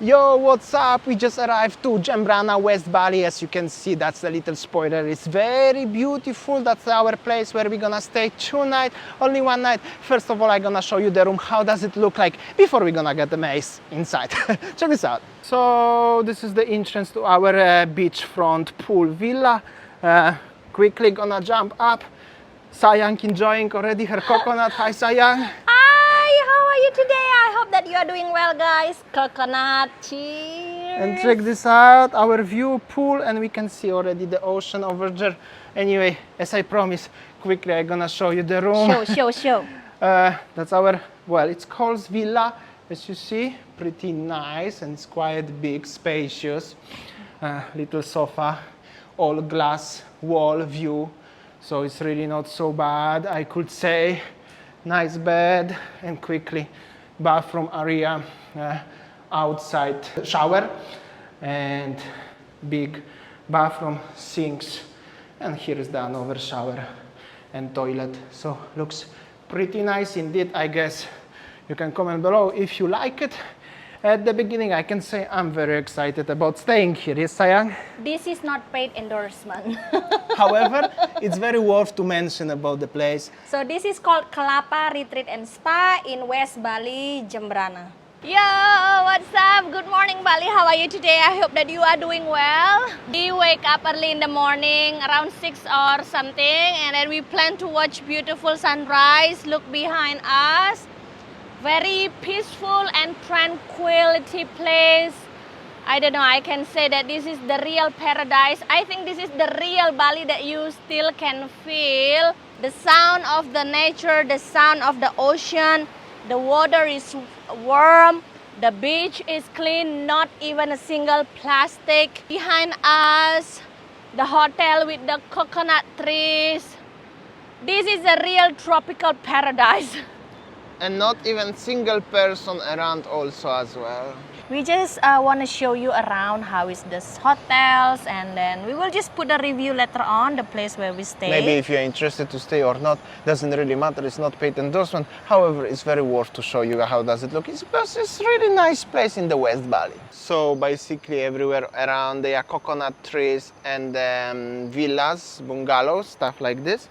Yo, what's up? We just arrived to Jembrana, West Bali. As you can see, that's the little spoiler. It's very beautiful. That's our place where we're gonna stay 2 nights, only 1 night. First of all, I'm gonna show you the room. How does it look like before we're gonna get the maze inside? Check this out. So this is the entrance to our beachfront pool villa. Quickly gonna jump up. Sayang enjoying already her coconut. Hi, Sayang. Hi, how are you today? I hope that you are doing well, guys. Coconut, cheers. And check this out, our view pool, and we can see already the ocean over there. Anyway, as I promised, quickly I'm gonna show you the room. Show. That's our, well, it's called villa. As you see, pretty nice, and it's quite big, spacious. Little sofa, all glass wall view. So it's really not so bad, I could say. Nice bed, and quickly bathroom area, outside shower, and big bathroom sinks. And here is the another shower and toilet. So looks pretty nice indeed. I guess you can comment below if you like it. At the beginning, I can say I'm very excited about staying here. Yes, Sayang? This is not paid endorsement. However, it's very worth to mention about the place. So this is called Kelapa Retreat and Spa in West Bali, Jembrana. Yo, what's up? Good morning, Bali. How are you today? I hope that you are doing well. We wake up early in the morning, around 6 or something, and then we plan to watch beautiful sunrise. Look behind us. Very peaceful and tranquility place. I don't know, I can say that this is the real paradise. I think this is the real Bali that you still can feel. The sound of the nature, the sound of the ocean. The water is warm. The beach is clean, not even a single plastic. Behind us, the hotel with the coconut trees. This is a real tropical paradise. And not even single person around also as well. We just want to show you around how is this hotels, and then we will just put a review later on the place where we stay. Maybe if you're interested to stay or not, doesn't really matter. It's not paid endorsement. However, it's very worth to show you how does it look. It's really nice place in the West Bali. So basically everywhere around there are coconut trees and villas, bungalows, stuff like this.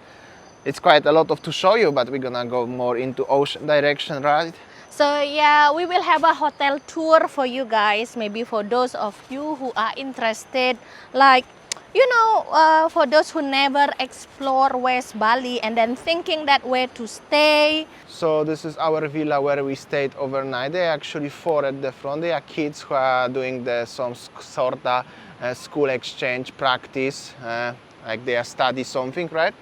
It's quite a lot to show you, but we're gonna go more into ocean direction, right? So yeah, we will have a hotel tour for you guys, maybe for those of you who are interested, like, you know, for those who never explore West Bali and then thinking that where to stay. So this is our villa where we stayed overnight. There are actually 4 at the front. They are kids who are doing some sort of school exchange practice, like they are study something, right?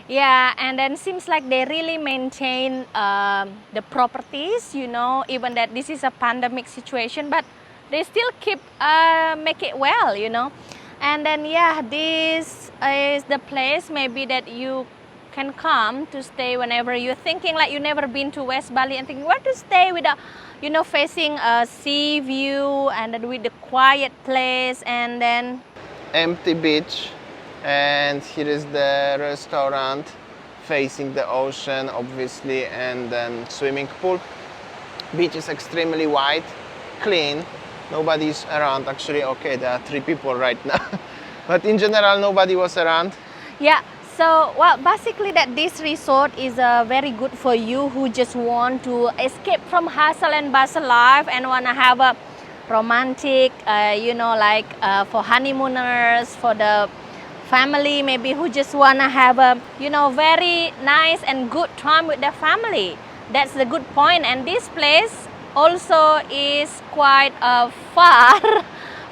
Yeah, and then seems like they really maintain the properties, you know, even that this is a pandemic situation, but they still keep make it well, you know. And then yeah, this is the place maybe that you can come to stay whenever you're thinking like you've never been to West Bali and thinking where to stay with a, you know, facing a sea view and then with the quiet place and then empty beach. And here is the restaurant facing the ocean, obviously, and then swimming pool. Beach is extremely wide, clean. Nobody's around. Actually, okay, there are 3 people right now, but in general, nobody was around. Yeah. So, well, basically that this resort is very good for you who just want to escape from hustle and bustle life and want to have a romantic, you know, like for honeymooners, for the family maybe who just want to have a, you know, very nice and good time with their family. That's the good point. And this place also is quite far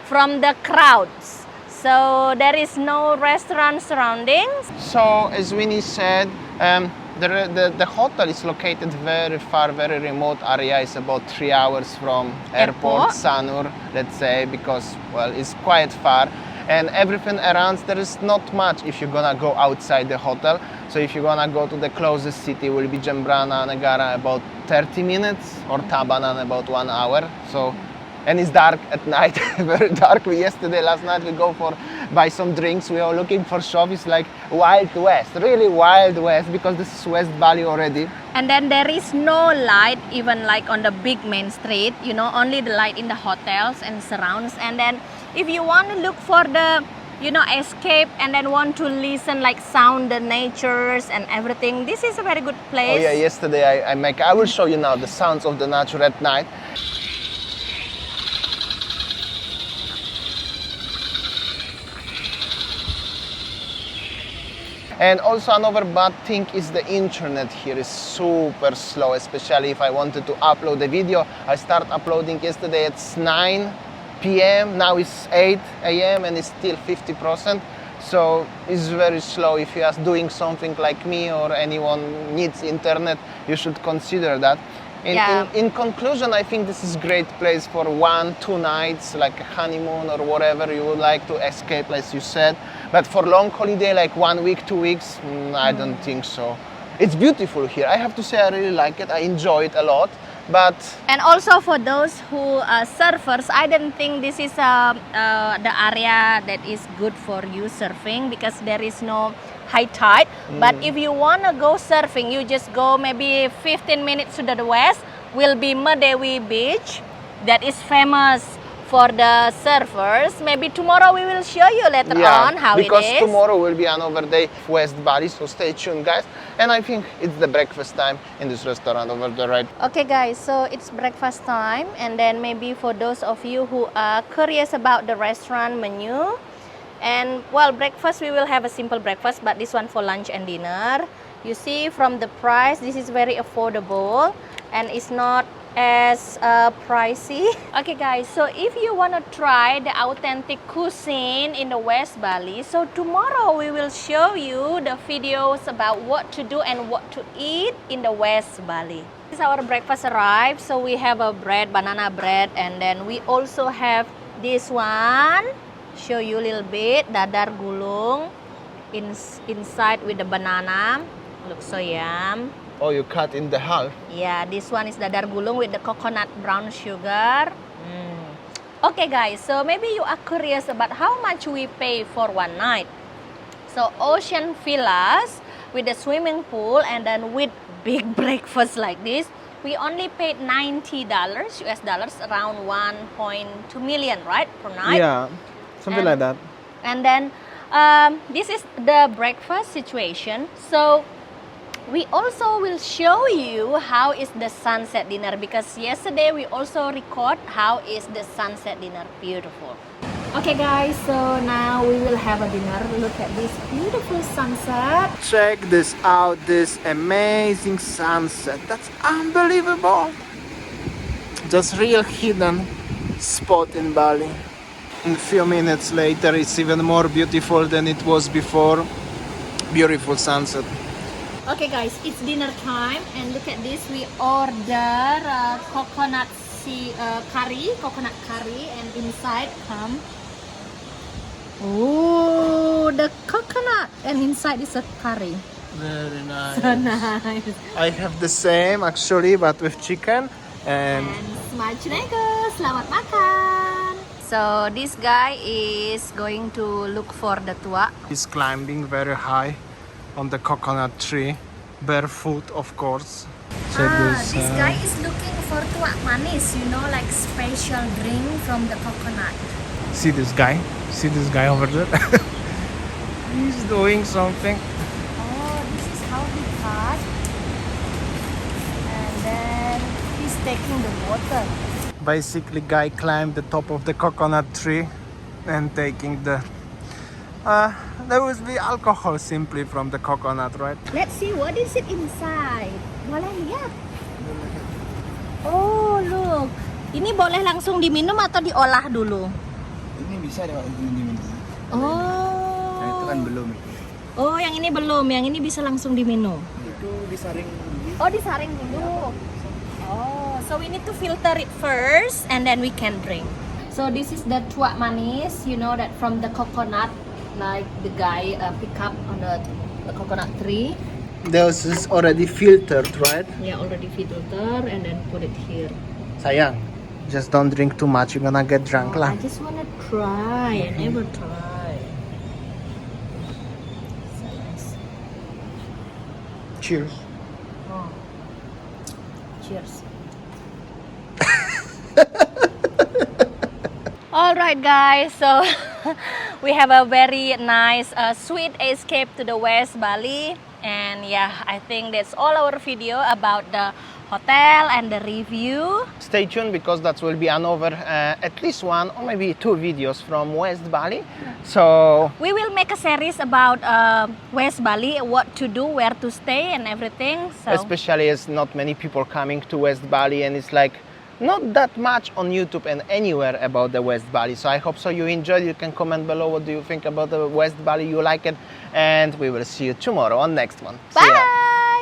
from the crowds. So there is no restaurant surroundings. So as Winnie said, the hotel is located very far, very remote area. It's about 3 hours from airport Sanur, let's say, because, well, it's quite far. And everything around, there is not much if you're gonna go outside the hotel. So if you're gonna go to the closest city, will be Jembrana, Negara, about 30 minutes, or Tabanan, about 1 hour. So, and it's dark at night, very dark. Last night we go for buy some drinks. We are looking for shop. It's like Wild West, really Wild West, because this is West Bali already. And then there is no light even like on the big main street, you know, only the light in the hotels and surrounds. And then if you want to look for the, you know, escape and then want to listen like sound, the natures and everything, this is a very good place. Oh yeah, yesterday I will show you now the sounds of the nature at night. And also another bad thing is the internet here is super slow, especially if I wanted to upload a video. I start uploading yesterday at 9 p.m. Now it's 8 a.m. and it's still 50%. So it's very slow. If you are doing something like me or anyone needs internet, you should consider that. In conclusion, I think this is a great place for 1-2 nights, like a honeymoon or whatever you would like to escape, as you said. But for long holiday, like 1 week, 2 weeks, I don't think so. It's beautiful here. I have to say I really like it. I enjoy it a lot. And also for those who are surfers, I don't think this is the area that is good for you surfing, because there is no high tide. But if you want to go surfing, you just go maybe 15 minutes to the west, will be Medewi Beach, that is famous for the surfers. Maybe tomorrow we will show you later on how it is. Because tomorrow will be another day of West Bali, so stay tuned, guys. And I think it's the breakfast time in this restaurant over the right. Okay guys, so it's breakfast time, and then maybe for those of you who are curious about the restaurant menu, and well, breakfast we will have a simple breakfast, but this one for lunch and dinner. You see from the price, this is very affordable and it's not as pricey. Okay guys, so if you want to try the authentic cuisine in the West Bali, so tomorrow we will show you the videos about what to do and what to eat in the West Bali. This is our breakfast arrived. So we have a bread, banana bread, and then we also have this one. Show you a little bit, dadar gulung inside with the banana. Looks so yum. Oh, you cut in the half? Yeah, this one is dadar gulung with the coconut brown sugar. Okay guys, so maybe you are curious about how much we pay for one night. So ocean villas with a swimming pool and then with big breakfast like this, we only paid $90 US dollars, around 1.2 million, right, per night? Yeah, something like that. And then this is the breakfast situation. So we also will show you how is the sunset dinner, because yesterday we also record how is the sunset dinner. Beautiful. Okay guys, so now we will have a dinner. Look at this beautiful sunset. Check this out, this amazing sunset. That's unbelievable. Just real hidden spot in Bali. And a few minutes later it's even more beautiful than it was before. Beautiful sunset. Okay guys, it's dinner time, and look at this. We order coconut curry, and inside come the coconut, and inside is a curry. Very nice. So nice. I have the same actually, but with chicken and Smacznego, selamat makan. So this guy is going to look for the tua. he's climbing very high on the coconut tree, barefoot of course. Check this. This guy is looking for tua manis, you know, like special drink from the coconut. See this guy? See this guy over there? He's doing something. Oh, this is how he cut. And then he's taking the water. Basically, guy climbed the top of the coconut tree and taking the there will be alcohol simply from the coconut, right? Let's see what is it inside. Boleh lihat? Oh, look. Ini boleh langsung diminum atau diolah dulu? Ini bisa diminum. Oh. Nah, itu kan belum. Oh, yang ini belum. Yang ini bisa langsung diminum. Itu disaring dulu. Oh, disaring dulu. Oh, so we need to filter it first and then we can drink. So this is the tua manis, you know, that from the coconut, like the guy pick up on the coconut tree. This is already filtered, right? Yeah, already filter and then put it here. Sayang, just don't drink too much. You're gonna get drunk lah. I just wanna try. I never try. Cheers. Cheers. All right, guys. So we have a very nice, sweet escape to the West Bali, and yeah, I think that's all our video about the hotel and the review. Stay tuned because that will be another, at least one or maybe two videos from West Bali. So We will make a series about West Bali, what to do, where to stay, and everything. So especially as not many people coming to West Bali, and it's like not that much on YouTube and anywhere about the West Bali. So I hope so you enjoyed. You can comment below what do you think about the West Bali, you like it, and we will see you tomorrow on next one. See ya. bye.